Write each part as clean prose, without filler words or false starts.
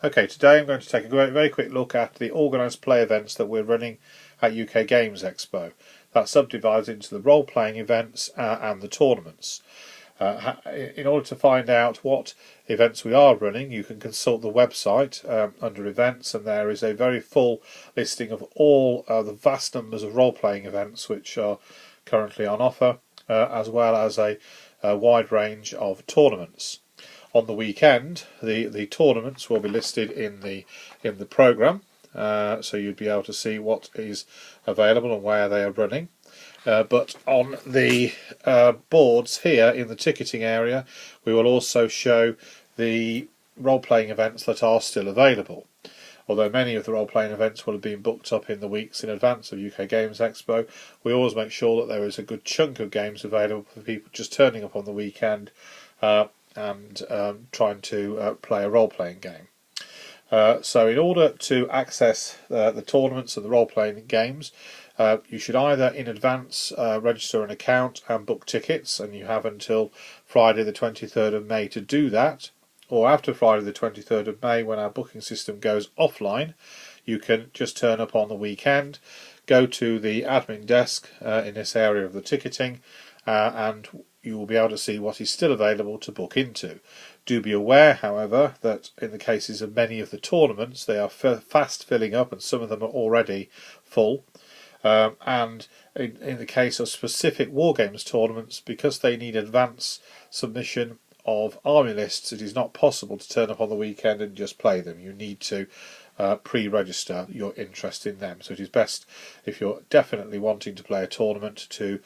Okay, today I'm going to take a very quick look at the organised play events that we're running at UK Games Expo. That subdivides into the role-playing events and the tournaments. In order to find out what events we are running, you can consult the website under events, and there is a very full listing of all the vast numbers of role-playing events which are currently on offer, as well as a wide range of tournaments. On the weekend, the tournaments will be listed in the programme, so you'd be able to see what is available and where they are running. But on the boards here in the ticketing area, we will also show the role-playing events that are still available. Although many of the role-playing events will have been booked up in the weeks in advance of UK Games Expo, we always make sure that there is a good chunk of games available for people just turning up on the weekend and trying to play a role-playing game. So in order to access the tournaments and the role-playing games, you should either in advance register an account and book tickets, and you have until Friday the 23rd of May to do that, or after Friday the 23rd of May, when our booking system goes offline, you can just turn up on the weekend, go to the admin desk in this area of the ticketing, and you will be able to see what is still available to book into. Do be aware, however, that in the cases of many of the tournaments, they are fast filling up, and some of them are already full. And in the case of specific Wargames tournaments, because they need advance submission of army lists, it is not possible to turn up on the weekend and just play them. You need to pre-register your interest in them. So it is best, if you're definitely wanting to play a tournament, to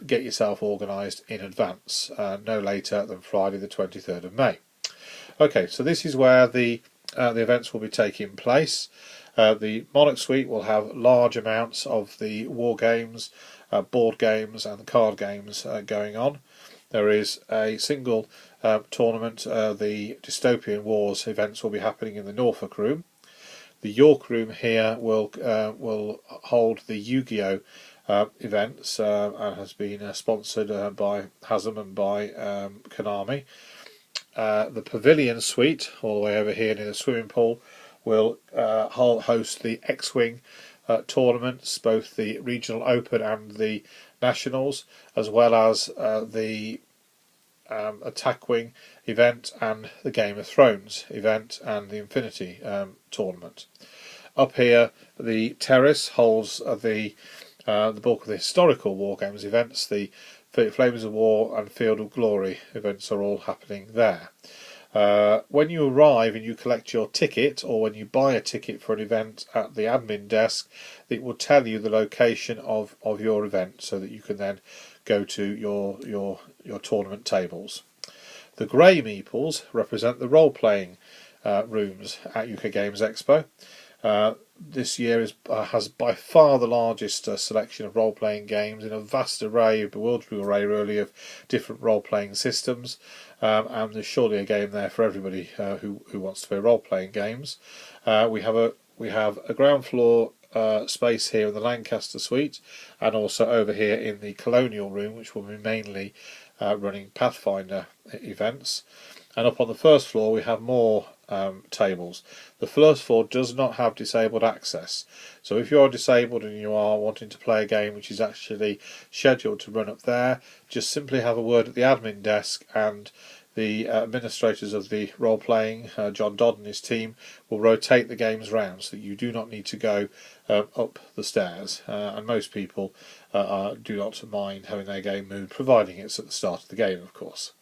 get yourself organised in advance, no later than Friday the 23rd of May. Okay, so this is where the events will be taking place. The Monarch Suite will have large amounts of the war games, board games and card games going on. There is a single tournament, the Dystopian Wars events will be happening in the Norfolk room. The York room here will hold the Yu-Gi-Oh! Events and has been sponsored by Hasm and by Konami. The Pavilion Suite, all the way over here near the swimming pool, will host the X-Wing tournaments, both the Regional Open and the Nationals, as well as the Attack Wing event and the Game of Thrones event and the Infinity tournament. Up here, the Terrace holds the bulk of the historical War Games events. The Flames of War and Field of Glory events are all happening there. When you arrive and you collect your ticket, or when you buy a ticket for an event at the admin desk, it will tell you the location of your event, so that you can then go to your tournament tables. The grey meeples represent the role-playing rooms at UK Games Expo. This year has by far the largest selection of role-playing games in a vast array, a bewildering array really, of different role-playing systems, and there's surely a game there for everybody who wants to play role-playing games. We have a ground floor space here in the Lancaster Suite, and also over here in the Colonial room, which will be mainly running Pathfinder events. And up on the first floor we have more tables. The first floor does not have disabled access, so if you're disabled and you are wanting to play a game which is actually scheduled to run up there, just simply have a word at the admin desk, and the administrators of the role-playing, John Dodd and his team, will rotate the games round, so that you do not need to go up the stairs, and most people do not mind having their game moved, providing it's at the start of the game, of course.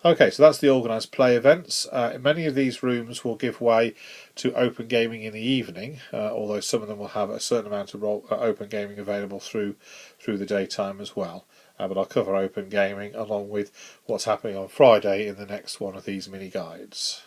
Okay, so that's the organised play events. Many of these rooms will give way to open gaming in the evening, although some of them will have a certain amount of open gaming available through the daytime as well. But I'll cover open gaming along with what's happening on Friday in the next one of these mini guides.